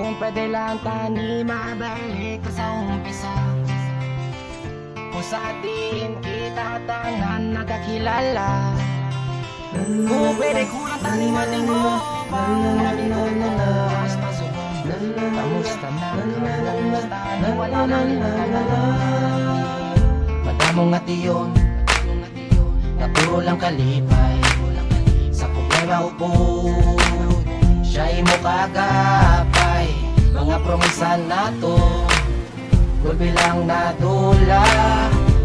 Kung pwede lang tani mabalik ka sa umpisa, kung sa atin kita tanan nagkakilala. Kung pwede ko lang tani matingo, marami ko bukas na subong. Kamusta na, kamusta na, wala nang madamong nga tiyon na puro lang kalipay. Sa problema upod siya'y mo kagapay. Mga promesa na to gulpi lang nadula.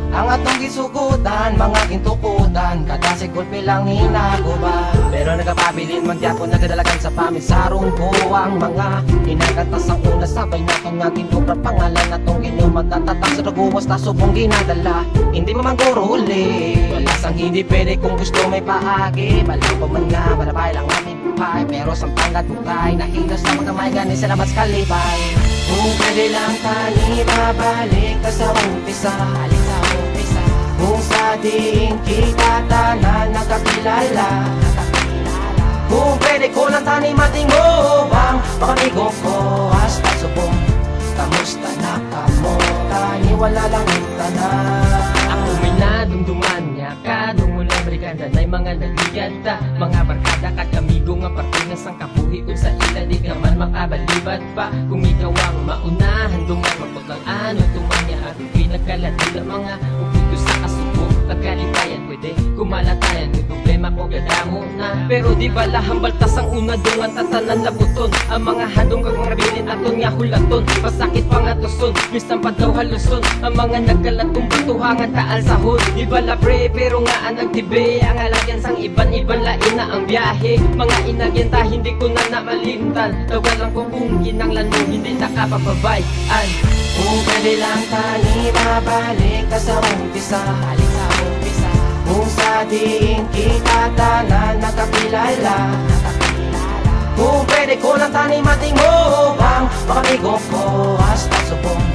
Ang atong gisugutan, mga gintukutan, kada si gulpi lang hinaguba. Pero nagapabilin man diapon nagadalagan sa pamisarong ko. Ang mga inagatas ang una sabay natin nga ginubra pangalan atong ginumatatatang sa naguwas na subong ginadala. Hindi mamanguro uli, wala sang hindi pwede kung gusto may paagi. Balang pa man nga, malabay lang aming buhay, pero sampangad bukay, nahilas na mga may ganin sila mas kalipay. Kung pwede lang tani mabalik ka sa umpisa, kung sa diin kita tanan nakakilala. Kung pwede ko lang tani matingobang, makamigo ko hasta subong. Kamusta na kamo, tani wala lang itanan. Ako may nadumduman niya, kadung ulang brigada na'y mga nagliganta. Mga barkada kat amigo nga parte na sang kabuhi kung sa ila di ka man makabalibat pa. Kung ikaw ang maunahan, dungan magpaglang ano tumanya. At pinagkalatila mga uputo sa kasubo. Pagkalipayan pwede kumalatayan, may problema ko gadamo na. Pero di bala hambaltas ang una dungan tatanan labuton. Ang mga hadong kag mga bilin aton nga hulaton. Pasakit pa nga tuson, misang pa daw haluson. Ang mga nagkalatong batuhangan taal sahod. Di bala pre, pero nga ang nagtibe. Ang alagyan sang iban-iban lain na ang biyahe. Mga inagyan ta hindi ko na namalintan. Tawalang ko kung kinanglan mo hindi nakapababayan. Kung pwede lang tani mabalik ka sa umpisa, kung sa diin kita tanan nakakilala. Kung pwede ko lang tani matingobang, makamigo ko hasta subong.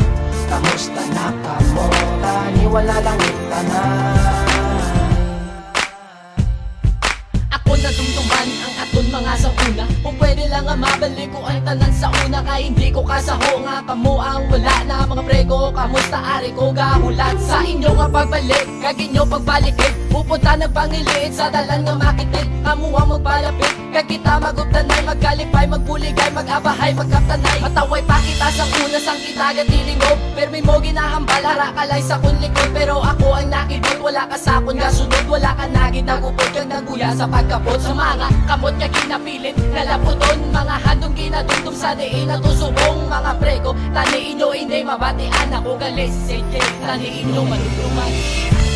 Kamusta na kamo, tani wala lang itanan. Ako nadumduman ang aton mga sa una. Kung pwede lang nga mabalik ko ang tanan sa una. Kaya hindi ko kasaho nga kamo ang wala na mga prego. Kamusta ari ko gahulat sa inyo nga pagbalik, kag inyo pagbalikin. Pupunta nagpangiliit sa dalan nga makitig. Kamu ang magpalapit, kag kita maguptanay, magkalipay, magbuligay, magabahay, magkaptanay. Mataway pa kita sa una sang kita gatilingog. Permi mo ginahambal, harakalay sa kun likod. Pero ako ang nakibot, wala ka sa kun gasunod. Wala ka nagid nagupod, kag naguya sa pagkapot. Sa mga kamot nga ginapilit, nalaputon. Mga handong ginadundum sa diin at usubong. Mga prego, tani inyo hindi mabatian. Ako galis, sige, tani inyo manuduman.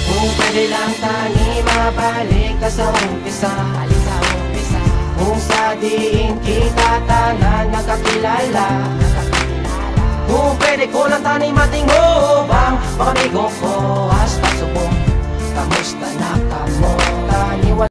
Kung pwede lang tani mabalik ka sa umpisa, kung sa diin kita tanan nakakilala. Kung pwede ko lang tani matingobang, makamigo ko hasta subong. Kamusta na ka